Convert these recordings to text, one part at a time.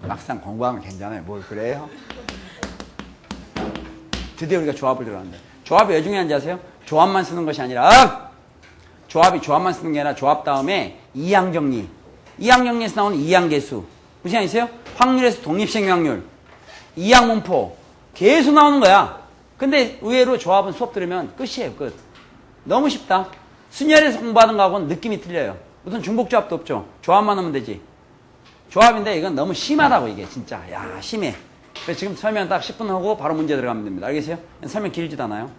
막상 공부하면 괜찮아요. 뭘 그래요? 드디어 우리가 조합을 들어간다. 조합이 왜 중요한지 아세요? 조합만 쓰는 것이 아니라 조합만 쓰는 게 아니라 조합 다음에 이항정리. 이항정리에서 나오는 이항계수. 무슨 말 있어요? 확률에서 독립생명률. 이항문포. 계속 나오는 거야. 근데 의외로 조합은 수업 들으면 끝이에요. 끝. 너무 쉽다. 순열에서 공부하는 거하고는 느낌이 틀려요. 무슨 중복조합도 없죠. 조합만 하면 되지. 조합인데 이건 너무 심하다고 이게 진짜. 야 심해. 그래서 지금 설명 딱 10분 하고 바로 문제 들어가면 됩니다. 알겠어요? 설명 길지도 않아요.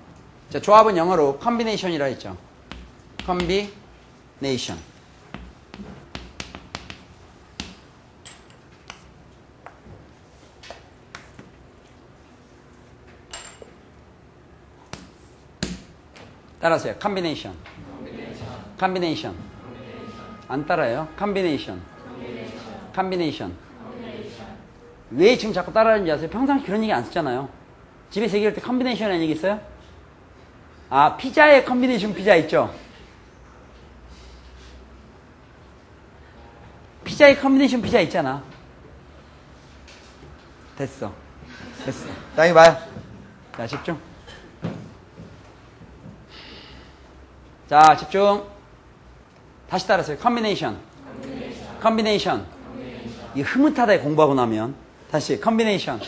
자, 조합은 영어로 combination이라 했죠. combination. 따라하세요. combination. combination. 안 따라해요. combination. combination. 왜 지금 자꾸 따라하는지 아세요? 평상시 그런 얘기 안 쓰잖아요. 집에서 얘기할 때 combination이라는 얘기 있어요? 아, 피자에 combination 피자 있죠? 피자에 combination 피자 있잖아. 됐어. 됐어. 자, 여기 봐요. 자, 집중. 자, 집중. 다시 따라하세요. combination. combination. 이 흐뭇하다 공부하고 나면. 다시 combination.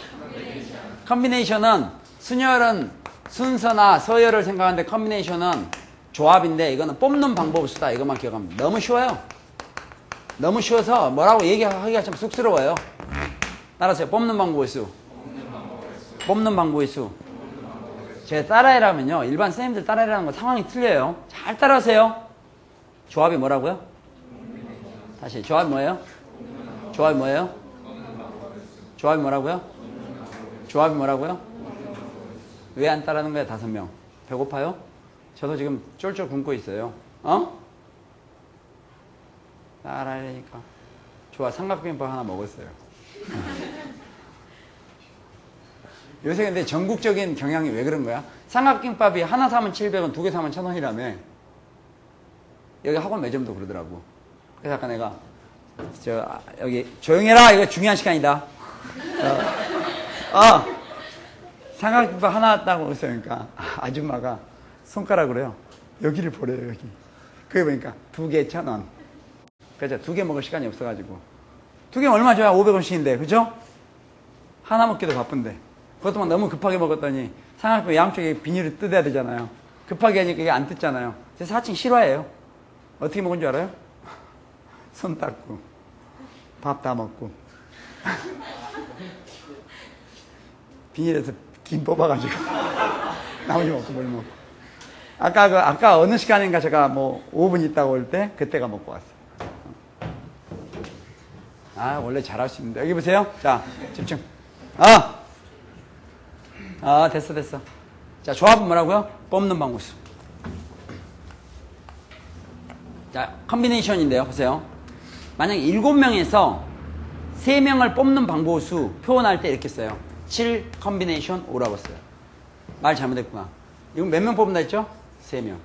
combination은 순열은 순서나 서열을 생각하는데 combination은 조합인데 이거는 뽑는 방법을 쓰다. 이것만 기억하면 너무 쉬워요. 너무 쉬워서 뭐라고 얘기하기가 좀 쑥스러워요. 따라하세요. 뽑는 방법의 수. 뽑는 방법의 수. 제가 따라해라면요. 일반 선생님들 따라해라는 거 상황이 틀려요. 잘 따라하세요. 조합이 뭐라고요? 다시 조합이 뭐예요? 조합이 뭐예요? 조합이 뭐라고요? 조합이 뭐라고요? 왜 안 따라하는 거야? 5명. 배고파요? 저도 지금 쫄쫄 굶고 있어요. 어? 따라하니까. 좋아. 삼각김밥 하나 먹었어요. 요새 근데 전국적인 경향이 왜 그런 거야? 삼각김밥이 하나 사면 700원, 2개 사면 1000원이라며. 여기 학원 매점도 그러더라고. 그래서 아까 내가 여기 조용해라. 이거 중요한 시간이다. 삼각김밥 하나 왔다고 그러니까 아줌마가 손가락으로 해요. 여기를 보래요. 여기. 그게 보니까 2개 1000원. 그래서 2개 먹을 시간이 없어가지고 2개 얼마 줘야 500원씩인데 그죠? 하나 먹기도 바쁜데 그것도 막 너무 급하게 먹었더니 삼각김밥 양쪽에 비닐을 뜯어야 되잖아요. 급하게 하니까 이게 안 뜯잖아요. 그래서 사칭 싫어해요. 어떻게 먹은 줄 알아요? 손 닦고 밥 다 먹고 비닐에서 김 뽑아가지고 나머지 먹고 뭘 먹고 아까 어느 시간인가 제가 뭐 5분 있다고 올 때 그때가 먹고 왔어요. 원래 잘할 수 있는데 여기 보세요. 자 집중. 됐어. 자 조합은 뭐라고요? 뽑는 방법수. 자 컨비네이션인데요. 보세요. 만약에 7명에서 3명을 뽑는 방법수 표현할 때 이렇게 써요. 7 컨비네이션 5라고 써요. 말 잘못했구나. 이건 몇 명 뽑는다 했죠? 3명.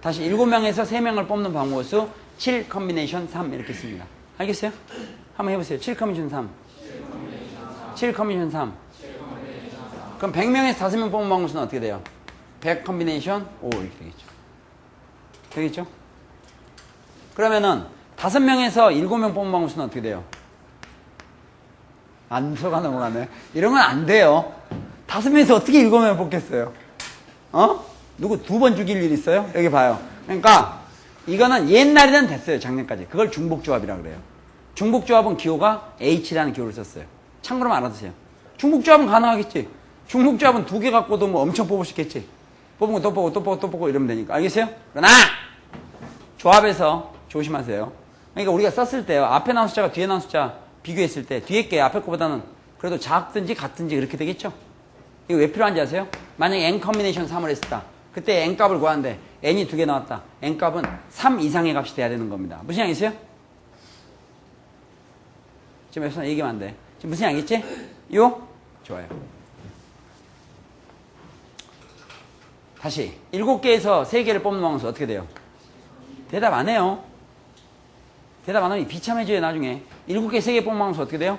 다시 7명에서 3명을 뽑는 방법수 7 컨비네이션 3 이렇게 씁니다. 알겠어요? 한번 해보세요. 7 컨비네이션 3. 7 컨비네이션 3. 그럼 100명에서 5명 뽑는 방법수는 어떻게 돼요? 100 컨비네이션 5 이렇게 되겠죠. 되겠죠? 그러면은 5명에서 7명 뽑는 방법수는 어떻게 돼요? 안서가 넘어가네. 이런 건 안 돼요. 5명에서 어떻게 7명 뽑겠어요? 누구 2번 죽일 일 있어요? 여기 봐요. 그러니까 이거는 옛날에는 됐어요. 작년까지. 그걸 중복조합이라고 그래요. 중복조합은 기호가 H라는 기호를 썼어요. 참고로 알아두세요. 중복조합은 가능하겠지. 중복조합은 2개 갖고도 뭐 엄청 뽑을 수 있겠지. 뽑은 거 또 뽑고 또 뽑고 또 뽑고 이러면 되니까. 알겠어요? 그러나 조합에서 조심하세요. 그러니까 우리가 썼을 때요. 앞에 나온 숫자가 뒤에 나온 숫자 비교했을 때 뒤에 게 앞에 거보다는 그래도 작든지 같든지 그렇게 되겠죠? 이거 왜 필요한지 아세요? 만약에 n 컨비네이션 3을 했었다. 그때 n 값을 구하는데 n이 2개 나왔다. n 값은 3 이상의 값이 돼야 되는 겁니다. 무슨 양이세요? 지금 여기서 얘기하면 안 돼. 지금 무슨 양이겠지? 요? 좋아요. 다시 7개에서 3개를 뽑는 방법은 어떻게 돼요? 대답 안 해요. 대답 안 하면 비참해져요 나중에. 7개 3개 뽑는 방법은 어떻게 돼요?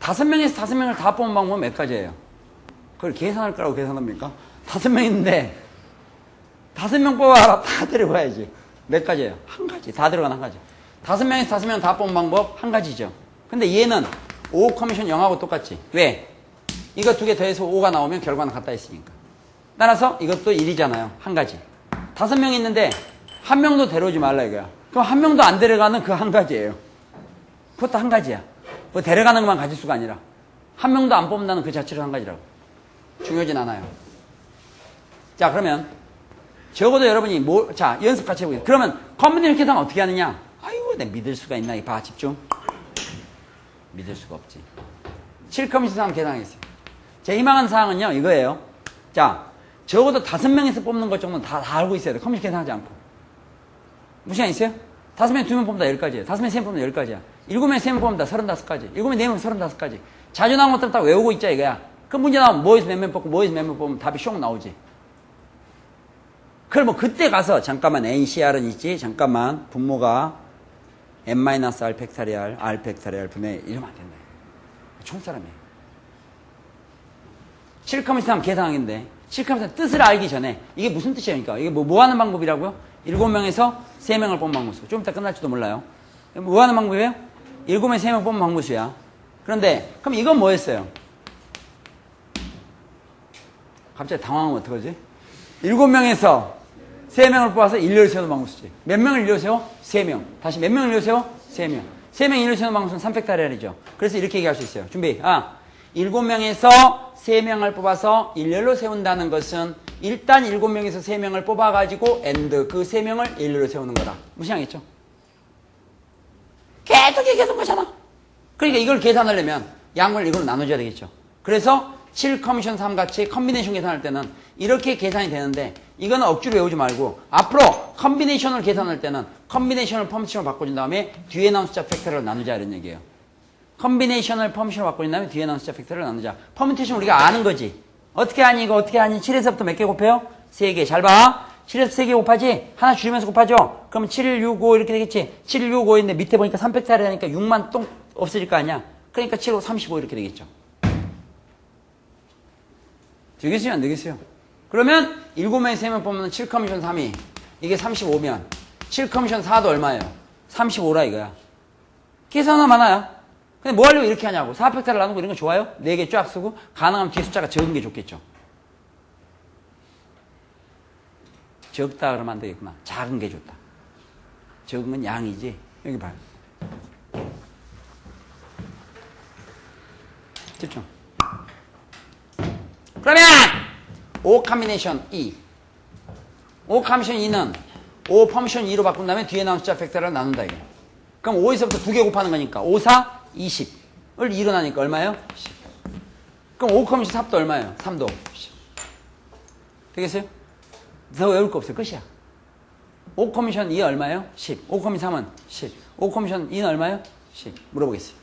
5명에서 5명을 다 뽑는 방법은 몇 가지예요? 그걸 계산할 거라고 계산합니까? 5명 있는데 5명 뽑아라. 다 데려가야지. 몇 가지예요? 한 가지. 다 들어간 한 가지. 5명에서 5명 다 뽑는 방법 한 가지죠. 근데 얘는 5 커미션 0하고 똑같지. 왜? 이거 두 개 더해서 5가 나오면 결과는 같다 했으니까. 따라서 이것도 1이잖아요. 한 가지. 5명 있는데 한 명도 데려오지 말라 이거야. 그럼 한 명도 안 데려가는 그 한 가지예요. 그것도 한 가지야. 뭐 데려가는 것만 가질 수가 아니라 한 명도 안 뽑는다는 그 자체로 한 가지라고. 중요하진 않아요. 자, 그러면 적어도 여러분이 자, 연습 같이 해보겠습니다. 그러면 컨비네이션 계산 어떻게 하느냐? 아이고, 내가 믿을 수가 있나? 이 봐, 집중. 믿을 수가 없지. 7커미션 사항 계산하겠습니다. 제 희망하는 사항은요, 이거예요. 자, 적어도 5명에서 뽑는 것 정도는 다 알고 있어야 돼. 커미션 계산하지 않고. 무시한 있어요? 5명에 2명 뽑는다 10가지예요. 5명에 3명 뽑는다 10가지야. 7명에 3명 뽑는다 35가지. 7명에 4명 35가지. 자주 나온 것들 다 외우고 있자 이거야. 그 문제 나오면 뭐에서 몇 명 뽑고 뭐에서 몇 명 뽑으면 답이 쇽 나오지. 그럼 뭐 그때 가서 잠깐만 NCR은 있지. 잠깐만 분모가 n-r 팩토리얼 r 팩토리얼 분의 이러면 안 된다. 총사람이에요. 7커미션 계산하기인데 7커미션 뜻을 알기 전에 이게 무슨 뜻이니까 이게 뭐 하는 방법이라고요? 7명에서 3명을 뽑는 방법수. 좀 이따 끝날지도 몰라요. 뭐 하는 방법이에요? 7명에 3명 뽑는 방법수야. 그런데 그럼 이건 뭐였어요? 갑자기 당황하면 어떡하지? 7명에서 3명을 뽑아서 일렬 세우는 방법수지. 몇 명을 일렬 세워? 3명. 다시 몇 명을 일렬 세워? 3명. 3명 일렬 세우는 방법수는 3팩토리얼이죠. 그래서 이렇게 얘기할 수 있어요. 준비. 7명에서 3명을 뽑아서 일렬로 세운다는 것은 일단 7명에서 3명을 뽑아가지고 AND 그 3명을 일렬로 세우는 거다. 무시하겠죠? 계속 얘기하는 거잖아. 그러니까 이걸 계산하려면 양을 이걸로 나눠줘야 되겠죠. 그래서 7커미션 3 같이 컨비네이션 계산할 때는 이렇게 계산이 되는데 이거는 억지로 외우지 말고 앞으로 컨비네이션을 계산할 때는 컨비네이션을 퍼뮤테이션으로 바꿔준 다음에 뒤에 나온 숫자 팩터를 나누자 이런 얘기예요. 컨비네이션을 퍼뮤테이션으로 바꿔준 다음에 뒤에 나온 숫자 팩터를 나누자. 퍼뮤테이션 우리가 아는 거지. 어떻게 하니 이거 어떻게 하니? 7에서부터 몇 개 곱해요? 3개. 잘 봐. 7에서 3개 곱하지? 하나 줄이면서 곱하죠? 그럼 7, 6, 5 이렇게 되겠지? 7, 6, 5인데 밑에 보니까 3팩터리 하니까 6만 똥 없어질 거 아니야? 그러니까 7, 5, 35 이렇게 되겠죠. 되겠어요? 안 되겠어요? 그러면 7명에 3명 뽑으면 7커미션 3이 이게 35면 7커미션 4도 얼마예요? 35라 이거야. 계산 하나 많아요. 근데 뭐 하려고 이렇게 하냐고. 4팩터리를 나누고 이런 거 좋아요? 4개 쫙 쓰고 가능하면 뒤에 숫자가 적은 게 좋겠죠. 적다 그러면 안 되겠구나. 작은 게 좋다. 적은 건 양이지. 여기 봐요. 집중. 그러면 5 커미네이션 2 5 커미션 2는 5 퍼미션 2로 바꾼 다음에 뒤에 나온 숫자 팩터를 나눈다 이거. 그럼 5에서부터 2개 곱하는 거니까 5, 4, 20을 2로 나니까 얼마예요? 10. 그럼 5 커미션 3도 얼마예요? 3도 10. 되겠어요? 더 외울 거 없어요. 끝이야. 5 커미션 2 얼마예요? 10. 5 커미션 3은 10. 5 커미션 2는 얼마예요? 10. 물어보겠어요.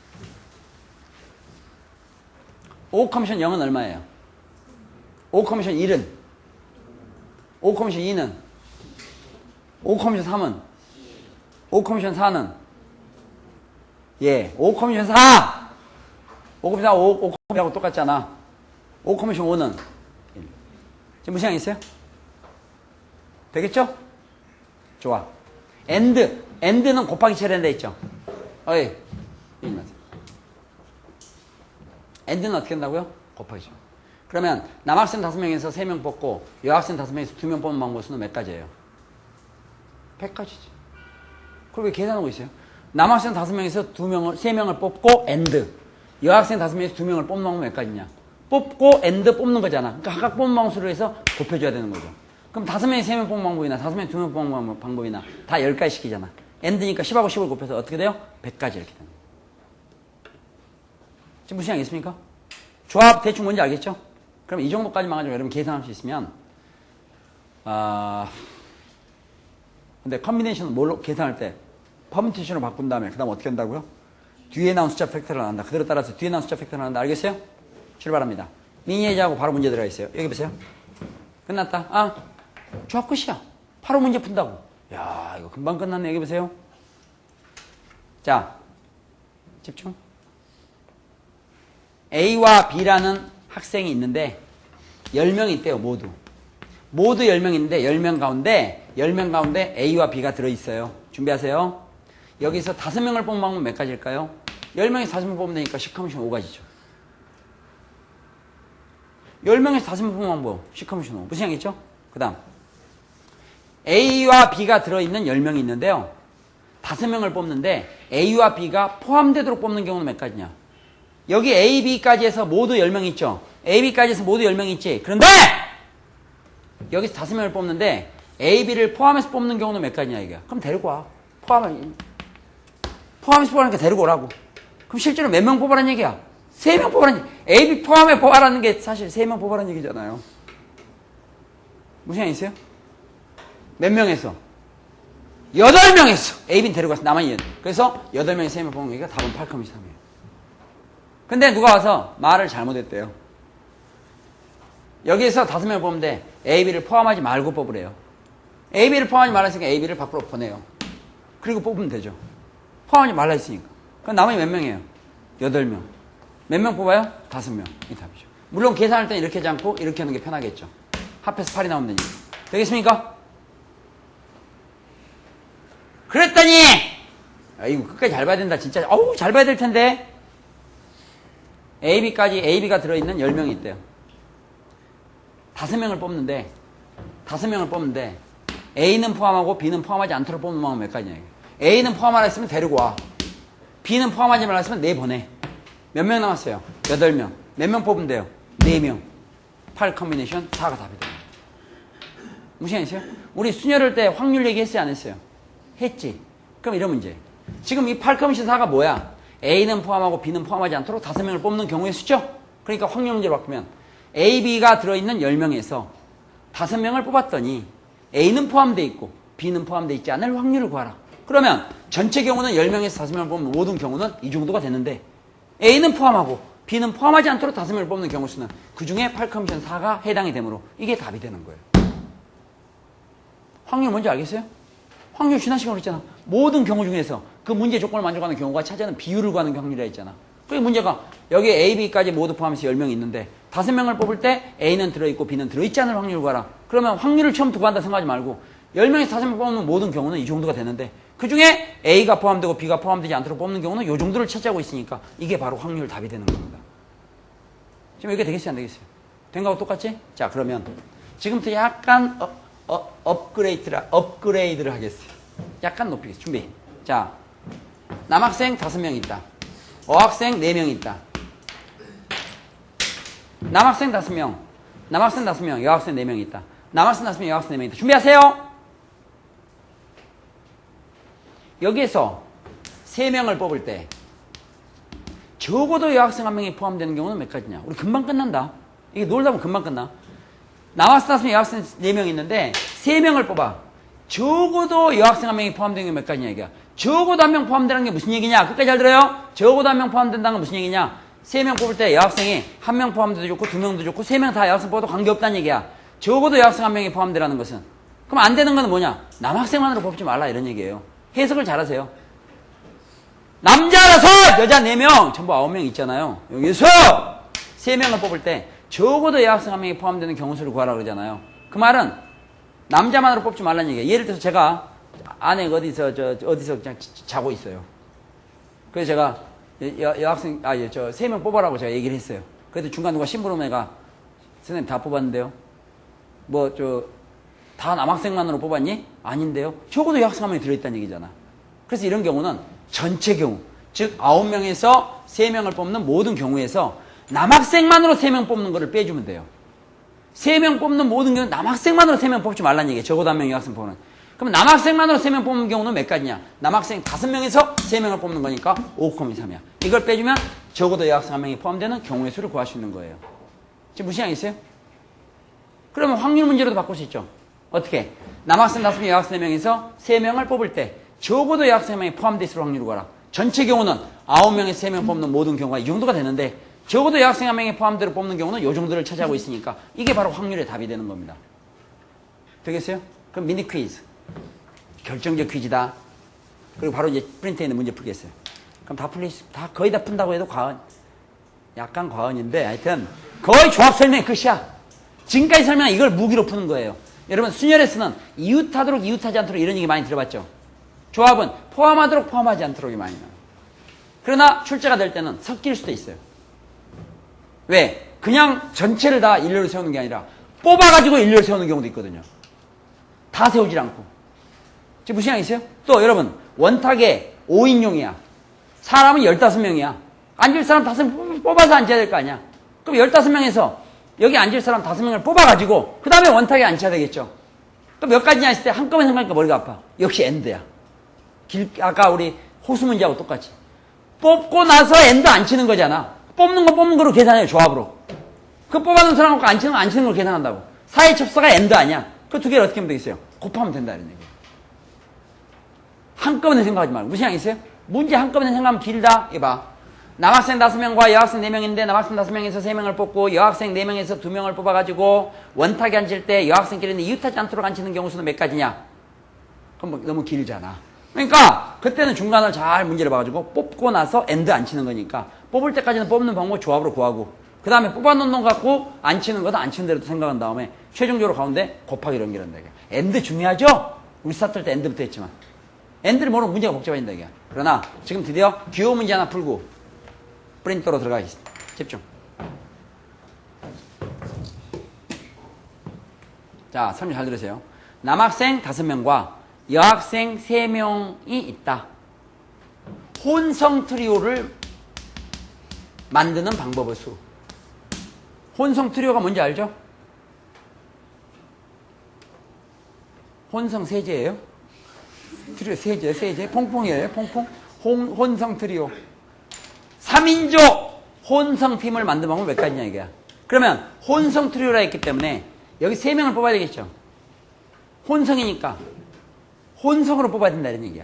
5 커미션 0은 얼마예요? 5 커미션 1은 5 커미션 2는 5 커미션 3은 5 커미션 4는 예, 5 커미션 4 5 커미션 4 5 커미션하고 똑같잖아. 5 커미션 5는 1. 지금 무시한 있어요? 되겠죠? 좋아. AND는 곱하기 처리한다 했죠? 어이, AND는 어떻게 한다고요? 곱하기 처리. 그러면 남학생 5명에서 3명 뽑고 여학생 5명에서 2명 뽑는 방법 수는 몇 가지예요? 100가지지. 그걸 왜 계산하고 있어요? 남학생 5명에서 3명을 뽑고 AND 여학생 5명에서 2명을 뽑는 방법 몇 가지냐? 뽑고 AND 뽑는 거잖아. 그러니까 각각 뽑는 방법으로 해서 곱해줘야 되는 거죠. 그럼 5명에 3명 뽑는 방법이나 5명에 2명 뽑는 방법이나 다 10가지 시키잖아. AND니까 10하고 10을 곱해서 어떻게 돼요? 100가지 이렇게 됩니다. 지금 무슨 양 있습니까? 조합 대충 뭔지 알겠죠? 그럼 이 정도까지만 가지고 여러분 계산할 수 있으면 근데 컨비네이션은 뭘로 계산할 때 퍼뮤테이션으로 바꾼 다음에 그 다음 어떻게 한다고요? 뒤에 나온 숫자 팩터를 나눈다. 그대로 따라서 뒤에 나온 숫자 팩터를 나눈다. 알겠어요? 출발합니다. 미니에이지하고 바로 문제 들어가 있어요. 여기 보세요. 끝났다. 조합 끝이야. 바로 문제 푼다고. 야, 이거 금방 끝났네. 여기 보세요. 자, 집중. A와 B라는 학생이 있는데 10명이 있대요. 모두 10명 있는데 10명 가운데 A와 B가 들어있어요. 준비하세요. 여기서 5명을 뽑는 방법은 몇 가지일까요? 10명에서 5명 뽑으면 되니까 10커미션 5가지죠. 10명에서 5명 뽑는 방법 10커미션 5. 무슨 얘기겠죠? 그 다음 A와 B가 들어있는 10명이 있는데요. 5명을 뽑는데 A와 B가 포함되도록 뽑는 경우는 몇 가지냐? 여기 A, B까지 해서 모두 10명 있죠? A, B까지 해서 모두 10명 있지? 그런데 여기서 5명을 뽑는데 A, B를 포함해서 뽑는 경우는 몇 가지냐 이게? 그럼 데리고 와. 포함해서 뽑으라니까 데리고 오라고. 그럼 실제로 몇 명 뽑으라는 얘기야? 3명 뽑으라는 얘기. A, B 포함해 뽑아라는 게 사실 3명 뽑아라는 얘기잖아요. 무슨 얘기 있어요? 몇 명에서? 8명에서 A, B는 데리고 가서 나만 2년. 그래서 8명에서 3명 뽑는 얘기가 답은 8,3이에요. 근데 누가 와서 말을 잘못했대요. 여기에서 5명을 뽑는데 A, B를 포함하지 말고 뽑으래요. A, B를 포함하지 말라 했으니까 A, B를 밖으로 보내요. 그리고 뽑으면 되죠. 포함하지 말라 했으니까. 그럼 나머지 몇 명이에요? 8명. 몇 명 뽑아요? 5명. 이 답이죠. 물론 계산할 때는 이렇게 하지 않고 이렇게 하는 게 편하겠죠. 합해서 8이 나오면 되니까. 되겠습니까? 그랬더니 이거 끝까지 잘 봐야 된다. 진짜 잘 봐야 될 텐데 AB가 들어있는 10명이 있대요. 5명을 뽑는데 A는 포함하고 B는 포함하지 않도록 뽑는 방법은 몇 가지냐. A는 포함하라 했으면 데리고 와. B는 포함하지 말라 했으면 내보내. 몇 명 남았어요? 8명. 몇 명 뽑으면 돼요? 4명. 8 컨비네이션 4가 답이 돼요. 무슨 얘기세요? 우리 순열할 때 확률 얘기했어요? 안 했어요? 했지. 그럼 이런 문제. 지금 이 8 컨비네이션 4가 뭐야? A는 포함하고 B는 포함하지 않도록 5명을 뽑는 경우의 수죠? 그러니까 확률 문제로 바꾸면 A, B가 들어있는 10명에서 5명을 뽑았더니 A는 포함되어 있고 B는 포함되어 있지 않을 확률을 구하라. 그러면 전체 경우는 10명에서 5명을 뽑는 모든 경우는 이 정도가 되는데 A는 포함하고 B는 포함하지 않도록 5명을 뽑는 경우 수는 그 중에 8커미션 4가 해당이 되므로 이게 답이 되는 거예요. 확률 뭔지 알겠어요? 확률 지난 시간에 그랬잖아. 모든 경우 중에서 그 문제 조건을 만족하는 경우가 차지하는 비율을 구하는 확률이라 했잖아. 그게 문제가 여기 A, B까지 모두 포함해서 10명이 있는데 5명을 뽑을 때 A는 들어있고 B는 들어있지 않을 확률을 구하라. 그러면 확률을 처음부터 구한다 생각하지 말고 10명에서 5명 뽑는 모든 경우는 이 정도가 되는데 그 중에 A가 포함되고 B가 포함되지 않도록 뽑는 경우는 이 정도를 차지하고 있으니까 이게 바로 확률 답이 되는 겁니다. 지금 이게 되겠어요? 안 되겠어요? 된 거하고 똑같지? 자, 그러면 지금부터 약간 업그레이드를 하겠어요. 약간 높이겠어요. 준비. 자, 남학생 5명 있다. 어학생 4명 있다. 남학생 5명, 여학생 4명 있다. 남학생 5명, 여학생 4명 있다. 준비하세요. 여기에서 3명을 뽑을 때 적어도 여학생 1명이 포함되는 경우는 몇 가지냐? 우리 금방 끝난다. 이게 놀다 보면 금방 끝나. 남학생 5명, 여학생 4명 있는데 3명을 뽑아. 적어도 여학생 1명이 포함되는 게 몇 가지냐 이게. 적어도 1명 포함되는 게 무슨 얘기냐? 끝까지 잘 들어요? 적어도 1명 포함된다는 건 무슨 얘기냐? 3명 뽑을 때 여학생이 1명 포함돼도 좋고 2명도 좋고 3명 다 여학생 뽑아도 관계없다는 얘기야. 적어도 여학생 1명이 포함되라는 것은. 그럼 안 되는 건 뭐냐? 남학생만으로 뽑지 말라 이런 얘기예요. 해석을 잘하세요. 남자라서 여자 4명, 전부 9명 있잖아요. 여기서 3명을 뽑을 때 적어도 여학생 1명이 포함되는 경우 수를 구하라 그러잖아요. 그 말은 남자만으로 뽑지 말라는 얘기예요. 예를 들어서 제가 아내가 어디서 그냥 자고 있어요. 그래서 제가 여학생 3명 뽑아라고 제가 얘기를 했어요. 그래도 중간 누가 심부름 애가 선생님 다 뽑았는데요. 다 남학생만으로 뽑았니? 아닌데요. 적어도 여학생 1명이 들어있다는 얘기잖아. 그래서 이런 경우는 전체 경우, 즉 9명에서 3명을 뽑는 모든 경우에서 남학생만으로 3명 뽑는 거를 빼주면 돼요. 3명 뽑는 모든 경우는 남학생만으로 3명 뽑지 말라는 얘기예요. 적어도 1명 여학생 뽑는. 그럼 남학생만으로 3명 뽑는 경우는 몇 가지냐? 남학생 5명에서 3명을 뽑는 거니까 5,3이야. 이걸 빼주면 적어도 여학생 1명이 포함되는 경우의 수를 구할 수 있는 거예요. 지금 무슨 양이 있어요? 그러면 확률 문제로도 바꿀 수 있죠. 어떻게? 남학생 5명, 여학생 4명에서 3명을 뽑을 때 적어도 여학생 1명이 포함되어 있을 확률을 구하라. 전체 경우는 9명에서 3명 뽑는 모든 경우가 이 정도가 되는데 적어도 여학생 1명이 포함되어 뽑는 경우는 이 정도를 차지하고 있으니까 이게 바로 확률의 답이 되는 겁니다. 되겠어요? 그럼 미니 퀴즈. 결정적 퀴즈다. 그리고 바로 이제 프린트에 있는 문제 풀겠어요. 그럼 다 거의 다 푼다고 해도 과언. 약간 과언인데 하여튼 거의 조합 설명이 끝이야. 지금까지 설명은 이걸 무기로 푸는 거예요. 여러분 순열에서는 이웃하도록 이웃하지 않도록 이런 얘기 많이 들어봤죠. 조합은 포함하도록 포함하지 않도록이 많이 나와요. 그러나 출제가 될 때는 섞일 수도 있어요. 왜? 그냥 전체를 다 일렬로 세우는 게 아니라 뽑아가지고 일렬로 세우는 경우도 있거든요. 다 세우질 않고. 지금 무슨 생각 있어요? 또 여러분 원탁에 5인용이야. 사람은 15명이야. 앉을 사람 5명 뽑아서 앉아야 될 거 아니야. 그럼 15명에서 여기 앉을 사람 5명을 뽑아가지고 그 다음에 원탁에 앉혀야 되겠죠. 또 몇 가지냐 했을 때 한꺼번에 생각하니까 머리가 아파. 역시 엔드야. 아까 우리 호수 문제하고 똑같이. 뽑고 나서 엔드 안 치는 거잖아. 뽑는 거로 계산해요. 조합으로. 그 뽑아놓은 사람하고 안 치는 걸 계산한다고. 사회 첩사가 엔드 아니야. 그 두 개를 어떻게 하면 되겠어요? 곱하면 된다 이런 얘기예요. 한꺼번에 생각하지 말고. 무슨 생각 있어요? 문제 한꺼번에 생각하면 길다. 이봐. 남학생 5명과 여학생 4명인데 남학생 5명에서 3명을 뽑고 여학생 4명에서 2명을 뽑아가지고 원탁에 앉을 때 여학생끼리는 이웃하지 않도록 앉히는 경우 수는 몇 가지냐? 그럼 뭐 너무 길잖아. 그러니까 그때는 중간을 잘 문제를 봐가지고 뽑고 나서 엔드 안 치는 거니까 뽑을 때까지는 뽑는 방법 조합으로 구하고 그 다음에 뽑아놓는 거 갖고 안 치는 거다 안 치는 대로 생각한 다음에 최종적으로 가운데 곱하기 연결한다. 엔드 중요하죠? 우리 스타트 할 때 엔드부터 했지만 엔드를 모르면 문제가 복잡해진다. 이게. 그러나 지금 드디어 기호 문제 하나 풀고 프린터로 들어가겠습니다. 집중. 자, 설명 잘 들으세요. 남학생 5명과 여학생 3명이 있다. 혼성 트리오를 만드는 방법의 수. 혼성 트리오가 뭔지 알죠? 혼성 세제예요? 트리오 세제, 퐁퐁이에요, 퐁퐁. 혼성 트리오. 3인조 혼성팀을 만든 방법은 몇 가지냐 이거야. 그러면 혼성 트리오라 했기 때문에 여기 3명을 뽑아야 되겠죠. 혼성이니까 혼성으로 뽑아야 된다 이런 얘기야.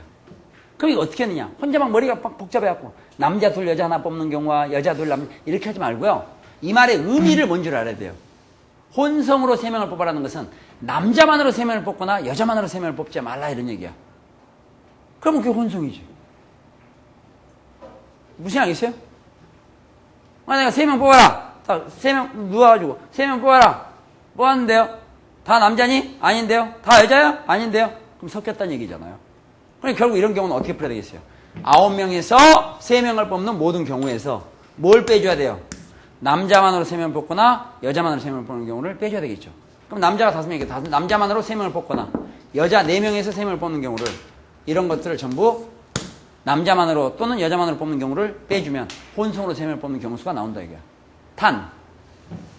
그럼 이거 어떻게 하느냐. 혼자 막 머리가 막 복잡해갖고 남자 둘 여자 하나 뽑는 경우와 여자 둘 남자 이렇게 하지 말고요. 이 말의 의미를 뭔줄 알아야 돼요. 혼성으로 3명을 뽑아라는 것은 남자만으로 3명을 뽑거나 여자만으로 3명을 뽑지 말라 이런 얘기야. 그러면 그게 혼성이지. 무슨 생각 있어요? 내가 3명 뽑아라. 3명 누워가지고 3명 뽑아라. 뭐 하는데요? 다 남자니? 아닌데요? 다 여자야? 아닌데요? 그럼 섞였다는 얘기잖아요. 그러니까 결국 이런 경우는 어떻게 풀어야 되겠어요? 9명에서 3명을 뽑는 모든 경우에서 뭘 빼줘야 돼요? 남자만으로 3명을 뽑거나 여자만으로 3명을 뽑는 경우를 빼줘야 되겠죠. 그럼 남자가 5명이니까 남자만으로 3명을 뽑거나 여자 4명에서 3명을 뽑는 경우를 이런 것들을 전부 남자만으로 또는 여자만으로 뽑는 경우를 빼주면 혼성으로 3명을 뽑는 경우 수가 나온다 이거야. 단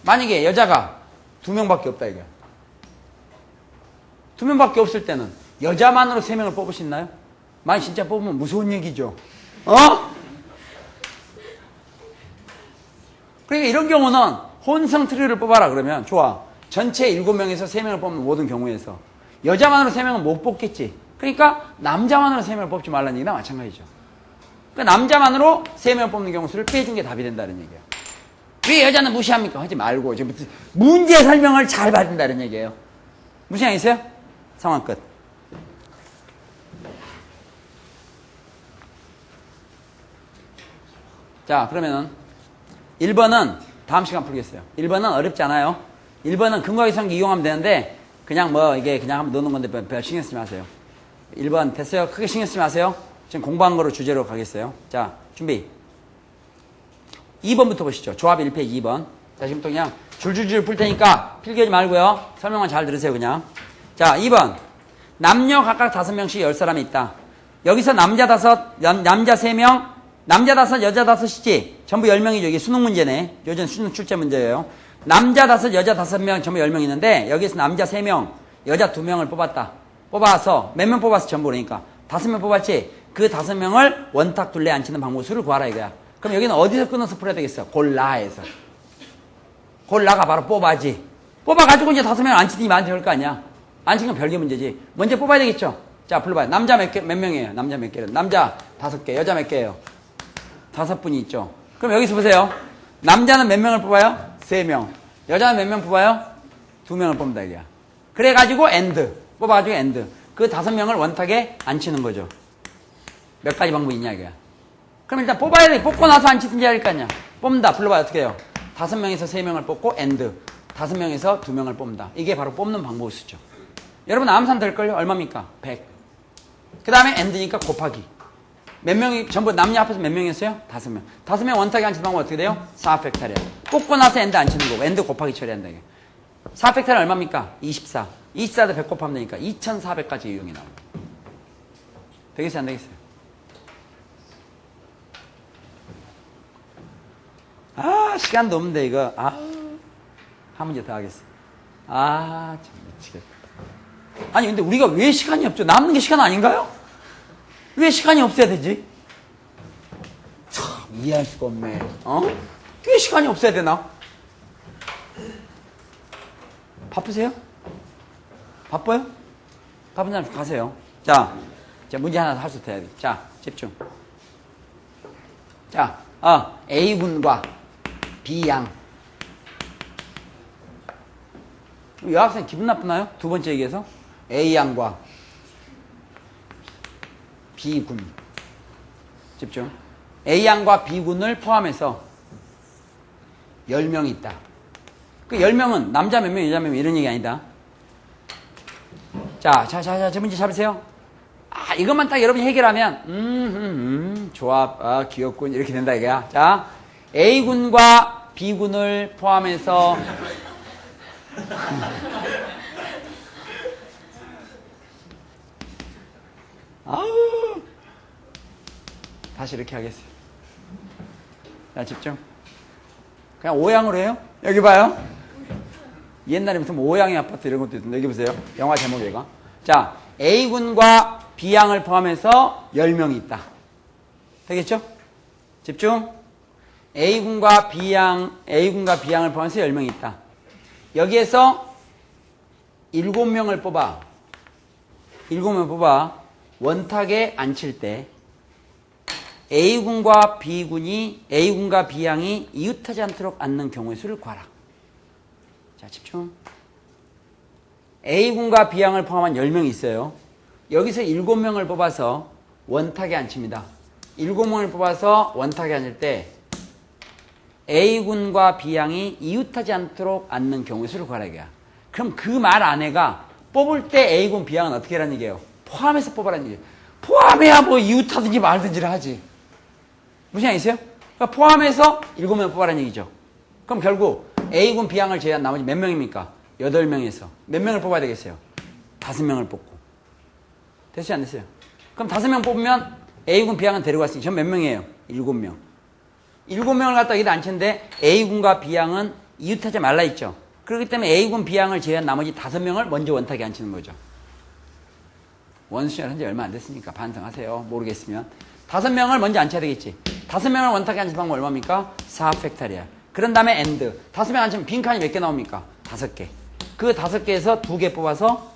만약에 여자가 2명밖에 없다 이거야. 2명밖에 없을 때는 여자만으로 3명을 뽑을 수 있나요? 만약 진짜 뽑으면 무서운 얘기죠. 그러니까 이런 경우는 혼성 트리오를 뽑아라 그러면 좋아. 전체 7명에서 3명을 뽑는 모든 경우에서 여자만으로 3명은 못 뽑겠지. 그러니까 남자만으로 3명을 뽑지 말라는 얘기나 마찬가지죠. 그러니까 남자만으로 3명을 뽑는 경우 수를 빼준 게 답이 된다는 얘기예요. 왜 여자는 무시합니까? 하지 말고 문제 설명을 잘 받는다는 얘기예요. 무슨 생각 있어요? 상황 끝. 자, 그러면은 1번은 다음 시간 풀겠어요. 1번은 어렵지 않아요. 1번은 근거계산기 이용하면 되는데 그냥 뭐 이게 그냥 한번 넣는 건데 별 신경 쓰지 마세요. 1번 됐어요? 크게 신경 쓰지 마세요. 지금 공부한 거로 주제로 가겠어요. 자, 준비. 2번부터 보시죠. 조합 1페이지 2번. 자, 지금부터 그냥 줄줄줄 풀 테니까 필기하지 말고요. 설명만 잘 들으세요, 그냥. 자, 2번. 남녀 각각 5명씩 10사람이 있다. 여기서 남자 5, 남자 3명, 남자 5, 여자 5이지. 전부 10명이죠. 이게 수능 문제네. 요즘 수능 출제 문제예요. 남자 5, 여자 5명, 전부 10명 있는데 여기서 남자 3명, 여자 2명을 뽑았다. 뽑아서 몇 명 뽑았어? 전부 그러니까 5명 뽑았지. 그 5명을 원탁 둘레 앉히는 방법 수를 구하라 이거야. 그럼 여기는 어디서 끊어서 풀어야 되겠어? 골라에서. 골라가 바로 뽑아지. 뽑아가지고 이제 5명을 앉히더니 나한테 할 거 아니야. 앉힌 건 별개 문제지. 먼저 뽑아야 되겠죠? 자, 불러봐요. 남자 몇 명이에요? 남자 몇 개를? 남자 5개, 여자 몇 개예요? 5분이 있죠. 그럼 여기서 보세요. 남자는 몇 명을 뽑아요? 3명. 여자는 몇 명 뽑아요? 2명을 뽑는다 이거야. 그래가지고 엔드. 뽑아가지고 엔드. 그 5명을 원탁에 앉히는 거죠. 몇 가지 방법이 있냐 이거야. 그럼 일단 뽑아야 돼. 뽑고 나서 앉히든지 할 거 아니야. 뽑는다. 불러봐요. 어떻게 해요? 5명에서 3명을 뽑고 and 5명에서 2명을 뽑는다. 이게 바로 뽑는 방법을 쓰죠. 여러분 암산 될걸요? 얼마입니까? 100. 그 다음에 and니까 곱하기. 몇 명이 전부 남녀 합해서 몇 명이었어요? 5명. 5명 원탁에 앉히는 방법 어떻게 돼요? 4팩터리얼. 뽑고 나서 and 안 치는 거고 and 곱하기 처리한다. 4팩터리얼 얼마입니까? 24. 24도 100 곱하면 되니까 2400까지 유형이 나옵니다. 되겠어요? 안 되겠어요? 아, 시간도 없는데, 이거. 아, 한 문제 더 하겠어. 아, 참, 미치겠다. 아니, 근데 우리가 왜 시간이 없죠? 남는 게 시간 아닌가요? 왜 시간이 없어야 되지? 참, 이해할 수가 없네. 왜 시간이 없어야 되나? 바쁘세요? 바빠요? 바쁜 사람 가세요. 자, 문제 하나 할 수 있어야 돼. 자, 집중. 자, A군과 B양. 여학생 기분 나쁘나요? 두 번째 얘기해서 A양과 B군. 집중. A양과 B군을 포함해서 10명이 있다. 그 10명은 남자 몇 명, 여자 몇 명 이런 얘기 아니다. 자, 저 문제 잡으세요. 아, 이것만 딱 여러분이 해결하면, 조합, 귀엽군. 이렇게 된다, 이거야. 자, A군과 B군을 포함해서, 다시 이렇게 하겠어요. 자, 집중. 그냥 오양으로 해요? 여기 봐요. 옛날에 무슨 오양의 아파트 이런 것도 있던데, 여기 보세요. 영화 제목 이거. 자, A군과 B양을 포함해서 10명이 있다. 되겠죠? 집중. A군과 B양을 포함해서 10명이 있다. 여기에서 7명을 뽑아. 7명 뽑아. 원탁에 앉힐 때 A군과 B양이 이웃하지 않도록 앉는 경우의 수를 구하라. 자, 집중. A군과 B양을 포함한 10명이 있어요. 여기서 7명을 뽑아서 원탁에 앉힙니다. 7명을 뽑아서 원탁에 앉을 때 A군과 B양이 이웃하지 않도록 앉는 경우의 수를 구하라 이거야. 그럼 그 말 안에가 뽑을 때 A군, B양은 어떻게 하라는 얘기예요? 포함해서 뽑아라는 얘기예요. 포함해야 뭐 이웃하든지 말든지를 하지. 무슨 얘기 있어요? 그러니까 포함해서 7명 뽑아라는 얘기죠. 그럼 결국 A군, B양을 제외한 나머지 몇 명입니까? 8명에서 몇 명을 뽑아야 되겠어요? 5명을 뽑고. 됐어요? 안 됐어요? 그럼 5명 뽑으면 A군, B양은 데리고 왔으니 전 몇 명이에요? 7명. 7명을 갖다 여기다 앉혔는데 A군과 B양은 이웃하지 말라 했죠. 그렇기 때문에 A군, B양을 제외한 나머지 5명을 먼저 원탁에 앉히는 거죠. 원수시간 현재 얼마 안 됐으니까 반성하세요. 모르겠으면. 5명을 먼저 앉혀야 되겠지. 5명을 원탁에 앉히는 방법 얼마입니까? 4팩터리얼. 그런 다음에 AND. 5명 앉히면 빈칸이 몇 개 나옵니까? 5개. 그 5개에서 2개 뽑아서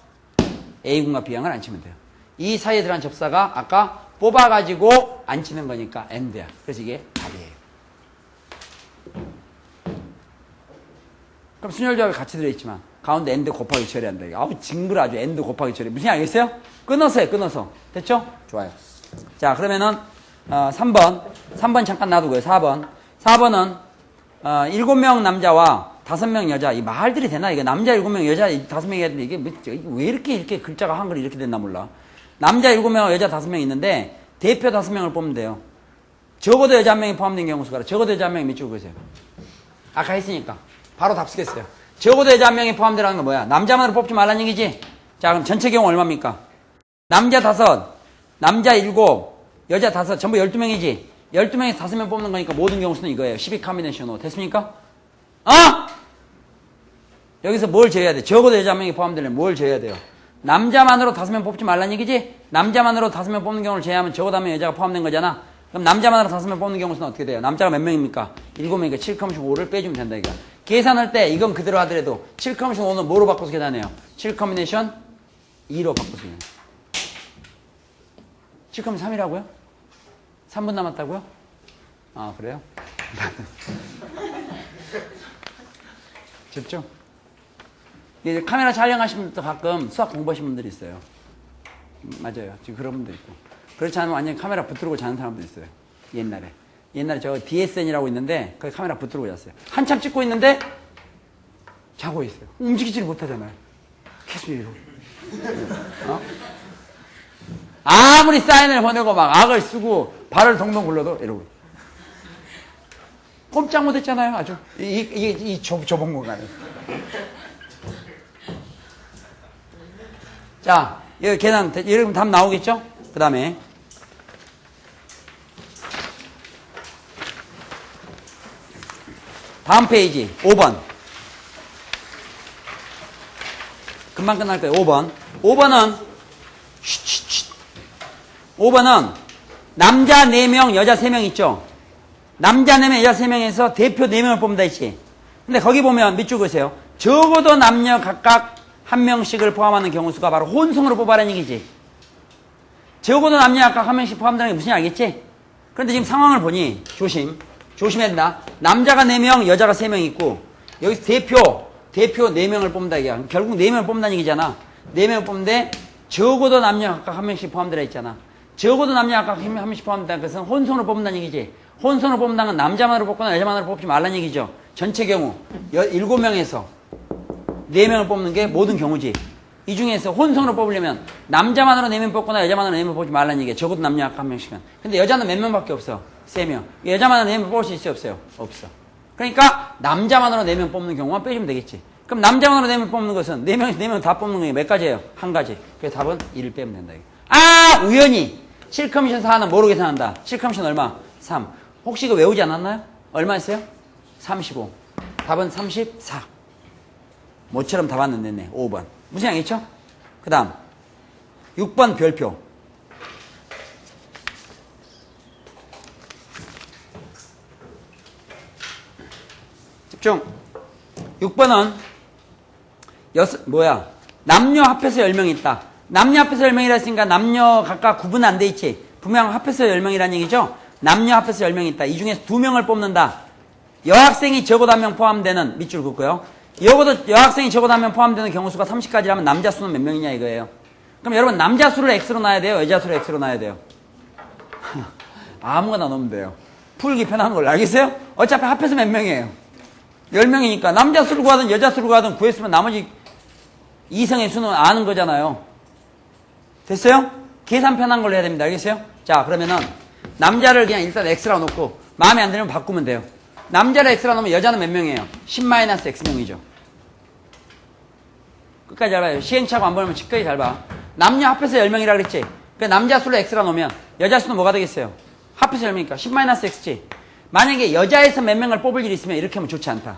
A군과 B양을 앉히면 돼요. 이 사이에 들어간 접사가 아까 뽑아가지고 앉히는 거니까 AND야. 그래서 이게 답이에요. 그럼 순열조합이 같이 들어있지만 가운데 AND 곱하기 처리한다. 아우 징그러 아주 AND 곱하기 처리. 무슨 얘기 알겠어요? 끊어서 해. 끊어서. 됐죠? 좋아요. 자 그러면은 3번 잠깐 놔두고요. 4번은 7명 남자와 5명 여자. 이 말들이 되나? 이거 남자 7명 여자 5명이 해야 되는데 이게 왜 이렇게 글자가 한글이 이렇게 됐나 몰라. 남자 7명과 여자 5명 있는데 대표 5명을 뽑으면 돼요. 적어도 여자 1명이 포함된 경우 수가 적어도 여자 1명이 밑줄 그으세요. 아까 했으니까 바로 답 쓰겠어요. 적어도 여자 1명이 포함되라는 건 뭐야? 남자만으로 뽑지 말라는 얘기지? 자 그럼 전체 경우 얼마입니까? 남자 5, 남자 7, 여자 5 전부 12명이지? 12명에서 5명 뽑는 거니까 모든 경우 수는 이거예요. 12 컴비네이션으로. 됐습니까? 여기서 뭘 제외해야 돼? 적어도 여자 1명이 포함되려면 뭘 제외해야 돼요? 남자만으로 5명 뽑지 말라는 얘기지? 남자만으로 5명 뽑는 경우를 제외하면 적어도 1명 여자가 포함된 거잖아? 그럼 남자만으로 5명 뽑는 경우 수는 어떻게 돼요? 남자가 몇 명입니까? 7명이니까 7,5를 빼주면 된다 이거. 계산할 때 이건 그대로 하더라도 7,5는 뭐로 바꿔서 계산해요? 7 컴비네이션 2로 바꿔서 계산해요. 7,3이라고요? 3분 남았다고요? 아 그래요? 집중. 이제 카메라 촬영하시는 분도 가끔 수학 공부하시는 분들이 있어요. 맞아요. 지금 그런 분도 있고. 그렇지 않으면 완전히 카메라 붙들고 자는 사람도 있어요. 옛날에. 옛날에 저 DSN이라고 있는데 거기 카메라 붙들고 잤어요. 한참 찍고 있는데 자고 있어요. 움직이지를 못하잖아요. 계속 이러고. 어? 아무리 사인을 보내고 막 악을 쓰고 발을 동동 굴러도 이러고. 꼼짝 못했잖아요. 아주 이 좁은 공간에. 자, 여기 계산 여러분 답 나오겠죠? 그 다음에 다음 페이지 5번. 금방 끝날 거예요. 5번. 5번은 남자 4명, 여자 3명 있죠? 남자 4명, 여자 3명에서 대표 4명을 뽑는다 했지. 근데 거기 보면 밑줄 그으세요. 적어도 남녀 각각 1명씩을 포함하는 경우 수가 바로 혼성으로 뽑아라는 얘기지. 적어도 남녀 각각 1명씩 포함된다는 게 무슨 얘기 알겠지? 그런데 지금 상황을 보니 조심해야 된다. 남자가 4명, 여자가 3명 있고 여기서 대표 4명을 뽑는다 이게 결국 4명을 뽑는다는 얘기잖아. 4명을 뽑는데 적어도 남녀 각각 1명씩 포함되어 있잖아. 적어도 남녀 각각 1명씩 포함된다는 것은 혼성으로 뽑는다는 얘기지. 혼성으로 뽑는다는 건 남자만으로 뽑거나 여자만으로 뽑지 말라는 얘기죠. 전체 경우 7명에서 4명을 뽑는 게 모든 경우지. 이 중에서 혼성으로 뽑으려면 남자만으로 4명 뽑거나 여자만으로 4명 뽑지 말라는 얘기야. 적어도 남녀 각각 1명씩은. 근데 여자는 몇 명밖에 없어. 3명. 여자만으로 4명 뽑을 수 있어요? 없어요? 없어. 그러니까 남자만으로 4명 뽑는 경우만 빼주면 되겠지. 그럼 남자만으로 4명 뽑는 것은 4명 다 뽑는 게 몇 가지예요? 한 가지. 그래서 답은 1을 빼면 된다. 아! 우연히 7커미션 4는 뭐로 계산한다? 7커미션 얼마? 3. 혹시 이거 외우지 않았나요? 얼마 했어요? 35. 답은 34. 모처럼 답 안 냈네. 5번. 무슨 양이죠? 그 다음 6번 별표. 집중. 6번은 남녀 합해서 10명 있다. 남녀 합해서 10명이라 했으니까 남녀 각각 구분 안 돼 있지. 분명 합해서 10명이라는 얘기죠. 남녀 합해서 10명 있다. 이 중에서 2명을 뽑는다. 여학생이 적어도 1명 포함되는 밑줄 긋고요. 여학생이 적어도 1명 포함되는 경우 수가 30가지라면 남자 수는 몇 명이냐 이거예요. 그럼 여러분 남자 수를 X로 놔야 돼요? 여자 수를 X로 놔야 돼요? 아무거나 넣으면 돼요. 풀기 편한 걸로 알겠어요? 어차피 합해서 몇 명이에요? 10명이니까 남자 수를 구하든 여자 수를 구하든 구했으면 나머지 이성의 수는 아는 거잖아요. 됐어요? 계산 편한 걸로 해야 됩니다. 알겠어요? 자, 그러면은 남자를 그냥 일단 X라고 놓고 마음에 안 들면 바꾸면 돼요. 남자를 X라고 놓으면 여자는 몇 명이에요? 10-X명이죠. 끝까지 잘 봐요. 시행착오 안 보면 끝까지 잘 봐. 남녀 합해서 10명이라 그랬지? 그 남자 수를 X라고 놓으면 여자 수는 뭐가 되겠어요? 합해서 10명이니까 10-X지. 만약에 여자에서 몇 명을 뽑을 일이 있으면 이렇게 하면 좋지 않다.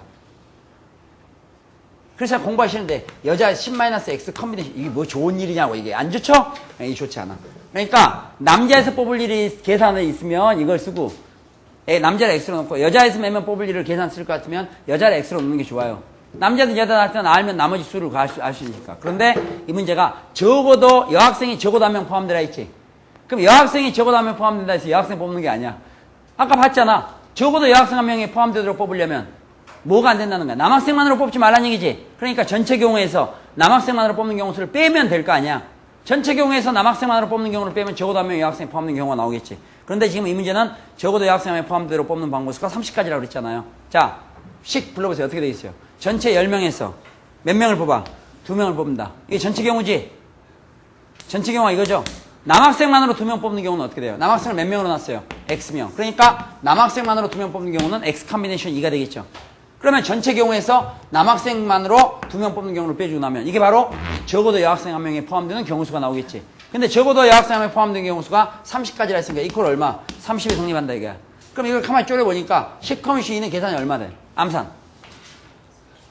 그래서 공부하시는데 여자 10-X 컨비네이션 이게 뭐 좋은 일이냐고 이게 안 좋죠? 이게 좋지 않아. 그러니까 남자에서 뽑을 일이 계산에 있으면 이걸 쓰고 남자를 X로 놓고 여자에서 몇 명 뽑을 일을 계산 쓸 것 같으면 여자를 X로 놓는 게 좋아요. 남자든 여자든 알면 나머지 수를 알 수 있으니까. 그런데 이 문제가 적어도 여학생이 적어도 1명 포함되라 했지. 그럼 여학생이 적어도 1명 포함된다 해서 여학생 뽑는 게 아니야. 아까 봤잖아. 적어도 여학생 1명이 포함되도록 뽑으려면 뭐가 안 된다는 거야. 남학생만으로 뽑지 말라는 얘기지. 그러니까 전체 경우에서 남학생만으로 뽑는 경우 수를 빼면 될 거 아니야. 전체 경우에서 남학생만으로 뽑는 경우를 빼면 적어도 1명 여학생이 포함된 경우가 나오겠지. 그런데 지금 이 문제는 적어도 여학생 1명 포함되도록 뽑는 방법 수가 30가지라고 그랬잖아요. 자, 씩 불러보세요. 어떻게 돼 있어요? 전체 10명에서 몇 명을 뽑아? 2명을 뽑는다. 이게 전체 경우지? 전체 경우가 이거죠? 남학생만으로 2명 뽑는 경우는 어떻게 돼요? 남학생을 몇 명으로 놨어요? X명. 그러니까 남학생만으로 2명 뽑는 경우는 X 컨비네이션 2가 되겠죠. 그러면 전체 경우에서 남학생만으로 2명 뽑는 경우를 빼주고 나면 이게 바로 적어도 여학생 1명에 포함되는 경우 수가 나오겠지. 근데 적어도 여학생 1명에 포함된 경우 수가 30까지라 했으니까 이퀄 얼마? 30이 성립한다 이게. 그럼 이걸 가만히 쪼려보니까 10커미션 2는 계산이 얼마 돼? 암산.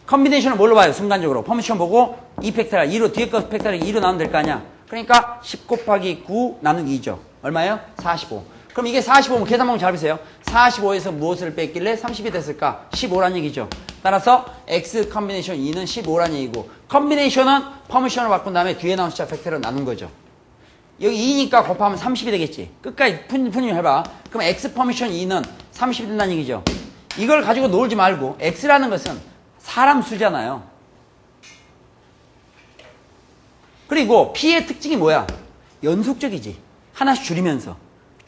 컨비네이션을 뭘로 봐요? 순간적으로. 퍼미션 보고 2팩터리얼 2로 뒤에 거 팩터리얼 2로 나오면 될 거 아니야. 그러니까 10 곱하기 9 나누기 2죠. 얼마예요? 45. 그럼 이게 45면 계산 방법 잘 보세요. 45에서 무엇을 뺐길래 30이 됐을까? 15란 얘기죠. 따라서 X 컨비네이션 2는 15란 얘기고 컨비네이션은 퍼미션을 바꾼 다음에 뒤에 나온 숫자 팩터를 나눈 거죠. 여기 2니까 곱하면 30이 되겠지. 끝까지 푸님 해봐. 그럼 X 퍼미션 2는 30이 된다는 얘기죠. 이걸 가지고 놀지 말고 X라는 것은 사람 수잖아요. 그리고 P의 특징이 뭐야? 연속적이지. 하나씩 줄이면서.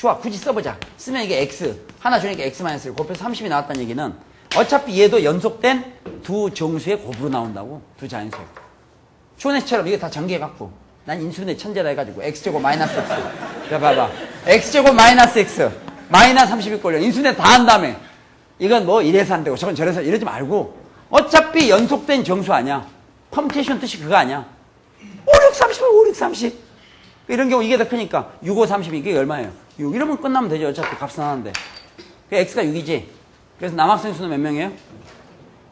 좋아, 굳이 써보자. 쓰면 이게 x. 하나 주니까 x-1. 곱해서 30이 나왔다는 얘기는 어차피 얘도 연속된 두 정수의 곱으로 나온다고. 두 자연수의. 초내처럼 이게 다 전개해갖고. 난 인수분해 천재다 해가지고 x제곱 마이너스 x. 자, 봐봐. x제곱 마이너스 x. 마이너스 30이 꼴려. 인수분해 다 한 다음에. 이건 뭐 이래서 안 되고 저건 저래서 이러지 말고. 어차피 연속된 정수 아니야. 퍼뮤테이션 뜻이 그거 아니야. 5, 6, 30, 5, 6, 30. 이런 경우 이게 더 크니까 6, 5, 30 이게 얼마예요? 6. 이러면 끝나면 되죠. 어차피 값은 하나인데. x가 6이지. 그래서 남학생 수는 몇 명이에요?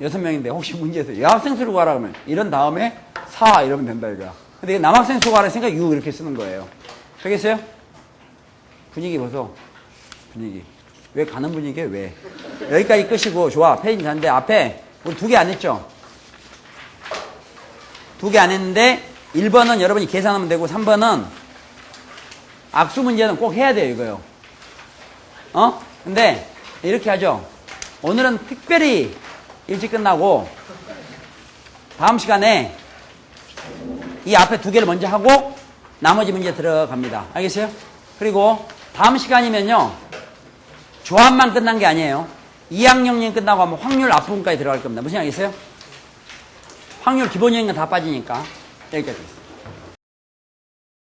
6명인데 혹시 문제에서 여학생 수를 구하라 그러면 이런 다음에 4 이러면 된다 이거야. 근데 남학생 수 구하라 했으니까 6 이렇게 쓰는 거예요. 되겠어요? 분위기 보소. 분위기. 왜 가는 분위기예요? 왜? 여기까지 끄시고 좋아. 페이지 잔데 앞에 우리 2개 안 했죠? 2개 안 했는데 1번은 여러분이 계산하면 되고 3번은 악수 문제는 꼭 해야 돼요 이거요. 근데 이렇게 하죠. 오늘은 특별히 일찍 끝나고 다음 시간에 이 앞에 2개를 먼저 하고 나머지 문제 들어갑니다. 알겠어요? 그리고 다음 시간이면요 조합만 끝난 게 아니에요. 2학년이 끝나고 하면 확률 앞부분까지 들어갈 겁니다. 무슨 얘기 있어요? 확률 기본적인 건 다 빠지니까 여기까지.